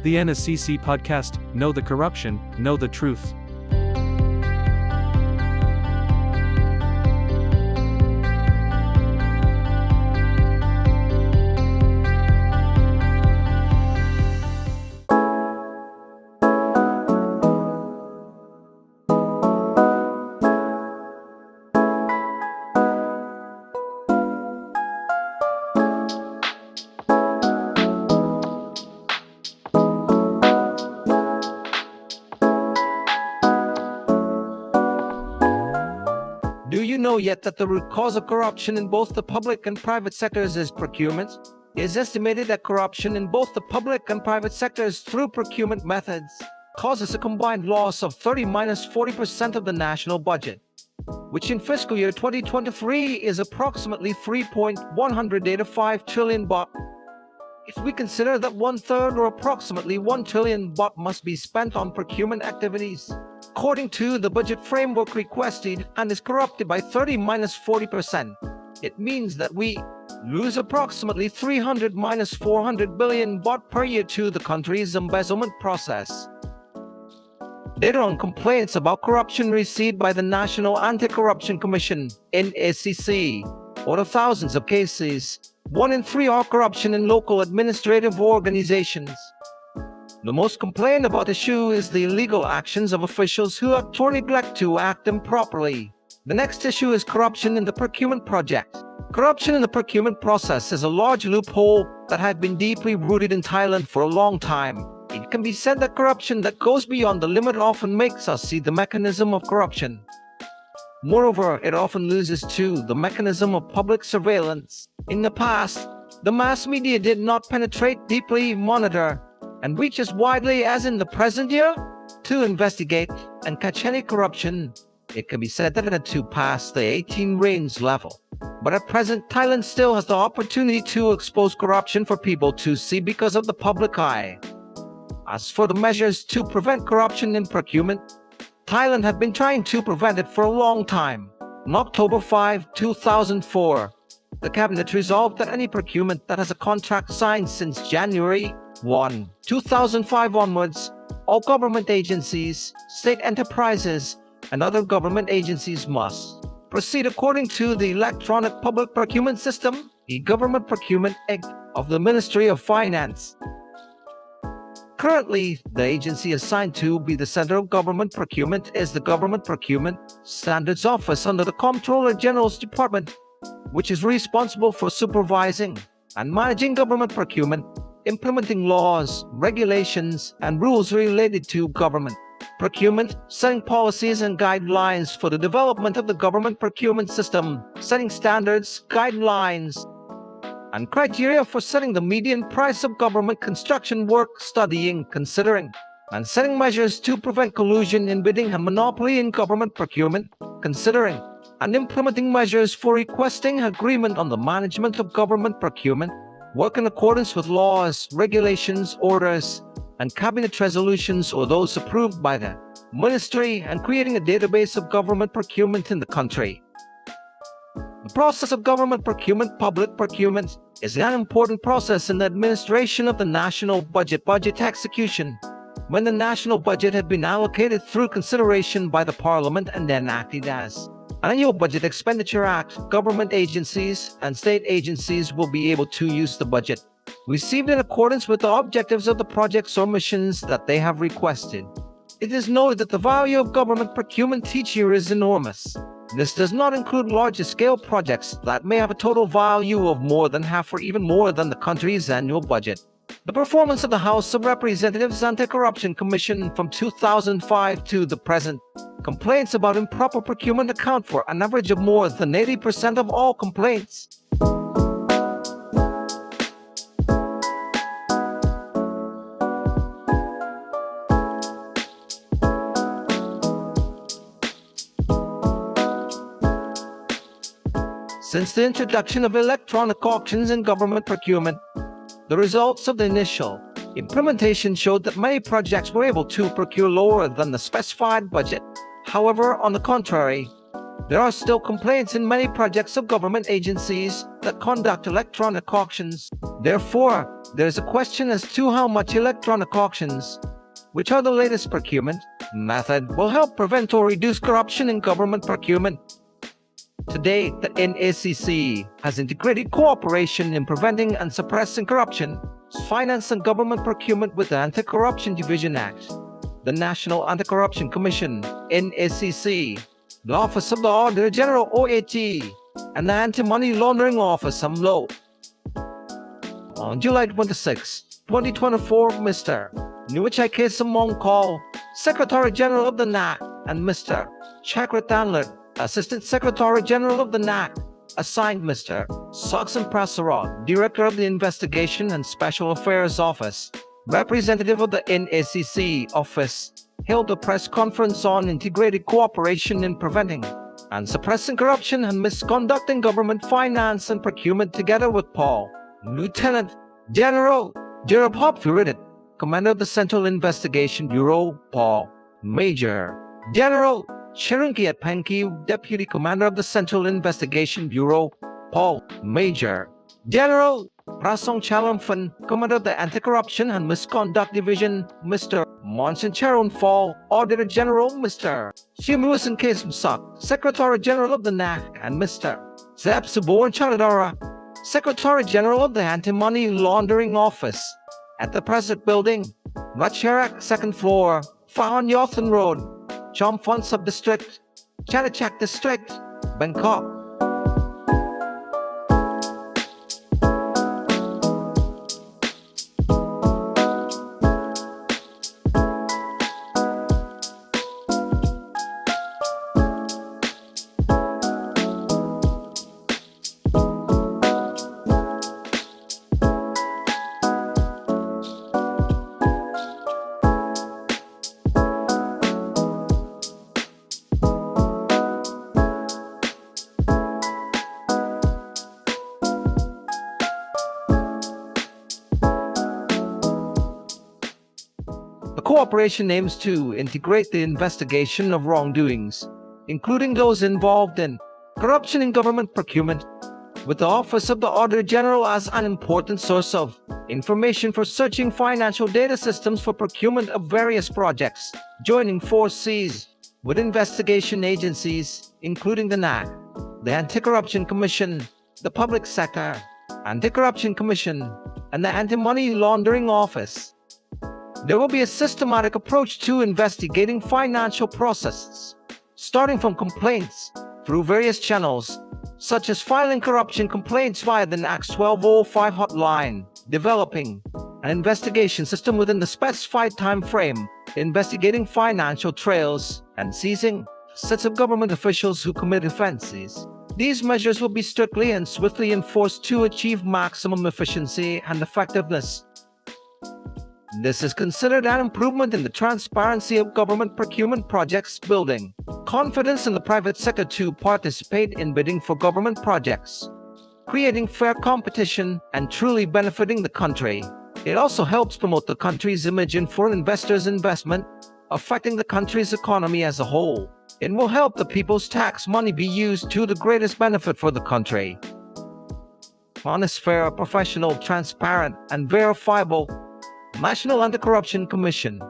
The Nacc Podcast, Know the Corruption, Know the Truth. Do you know yet that the root cause of corruption in both the public and private sectors is procurement? It is estimated that corruption in both the public and private sectors through procurement methods causes a combined loss of 30-40% of the national budget, which in fiscal year 2023 is approximately 3.185 trillion baht. If we consider that 1/3 or approximately 1 trillion baht must be spent on procurement activities, according to the budget framework requested, and is corrupted by 30-40%, it means that we lose approximately 300-400 billion baht per year to the country's embezzlement process. Data on complaints about corruption received by the National Anti-Corruption Commission, NACC, out of thousands of cases, 1 in 3 are corruption in local administrative organizations. The most complained about issue is the illegal actions of officials who act or neglect to act improperly. The next issue is corruption in the procurement project. Corruption in the procurement process is a large loophole that had been deeply rooted in Thailand for a long time. It can be said that corruption that goes beyond the limit often makes us see the mechanism of corruption. Moreover, it often loses too the mechanism of public surveillance. In the past, the mass media did not penetrate, deeply monitor, and reach as widely as in the present year to investigate and catch any corruption. It can be said that it had to pass the 18 range level. But at present, Thailand still has the opportunity to expose corruption for people to see because of the public eye. As for the measures to prevent corruption in procurement, Thailand had been trying to prevent it for a long time. On October 5, 2004, the cabinet resolved that any procurement that has a contract signed since January 1, 2005 onwards, all government agencies, state enterprises, and other government agencies must proceed according to the Electronic Public Procurement System, the Government Procurement Act of the Ministry of Finance. Currently, the agency assigned to be the Center of Government Procurement is the Government Procurement Standards Office under the Comptroller General's Department, which is responsible for supervising and managing government procurement, implementing laws, regulations, and rules related to government procurement, setting policies and guidelines for the development of the government procurement system, setting standards, guidelines, and criteria for setting the median price of government construction work, studying, considering, and setting measures to prevent collusion in bidding and monopoly in government procurement, considering, and implementing measures for requesting agreement on the management of government procurement, work in accordance with laws, regulations, orders, and cabinet resolutions or those approved by the ministry, and creating a database of government procurement in the country. The process of government procurement, public procurement, is an important process in the administration of the national budget execution. When the national budget had been allocated through consideration by the parliament and then acted as an annual budget expenditure act, government agencies and state agencies will be able to use the budget received in accordance with the objectives of the projects or missions that they have requested. It is noted that the value of government procurement each year is enormous. This does not include larger-scale projects that may have a total value of more than half or even more than the country's annual budget. The performance of the House of Representatives Anti-Corruption Commission from 2005 to the present, complaints about improper procurement account for an average of more than 80% of all complaints. Since the introduction of electronic auctions in government procurement, the results of the initial implementation showed that many projects were able to procure lower than the specified budget. However, on the contrary, there are still complaints in many projects of government agencies that conduct electronic auctions. Therefore, there's a question as to how much electronic auctions, which are the latest procurement method, will help prevent or reduce corruption in government procurement. To date, the NACC has integrated cooperation in preventing and suppressing corruption, finance and government procurement with the Anti-Corruption Division Act, the National Anti-Corruption Commission, NACC, the Office of the Auditor General OAG, and the Anti-Money Laundering Office AMLO. On July 26, 2024, Mr. Nacc Samongkol, Secretary General of the Nacc, and Mr. Chakratanler, Assistant Secretary General of the Nacc, assigned Mr. Saksan Prasarod, Director of the Investigation and Special Affairs Office, representative of the NACC Office, held a press conference on integrated cooperation in preventing and suppressing corruption and misconduct in government finance and procurement together with Paul, Lieutenant General Jerabhop Furidit, Commander of the Central Investigation Bureau, Paul, Major General Chirinkiat Penki, Deputy Commander of the Central Investigation Bureau, Paul, Major General Prasong Chalamfan, Commander of the Anti-Corruption and Misconduct Division, Mr. Monson Charon Fall, Auditor General, Mr. Shimuasan Kesumsak, Secretary General of the Nacc, and Mr. Zap Suborn Charadara, Secretary General of the Anti-Money Laundering Office, at the present building, Vacherak, 2nd floor, Fahan Yothan Road, Chomphon Sub-District, Chatuchak District, Bangkok. The cooperation aims to integrate the investigation of wrongdoings, including those involved in corruption in government procurement, with the Office of the Auditor General as an important source of information for searching financial data systems for procurement of various projects, joining forces with investigation agencies, including the Nacc, the Anti-Corruption Commission, the Public Sector Anti-Corruption Commission, and the Anti-Money Laundering Office. There will be a systematic approach to investigating financial processes, starting from complaints through various channels, such as filing corruption complaints via the Nacc's 1205 hotline, developing an investigation system within the specified time frame, investigating financial trails, and seizing sets of government officials who commit offenses. These measures will be strictly and swiftly enforced to achieve maximum efficiency and effectiveness. This is considered an improvement in the transparency of government procurement projects, building confidence in the private sector to participate in bidding for government projects, creating fair competition, and truly benefiting the country. It also helps promote the country's image in foreign investors' investment, affecting the country's economy as a whole. It will help the people's tax money be used to the greatest benefit for the country. Honest, fair, professional, transparent, and verifiable. National Anti-Corruption Commission.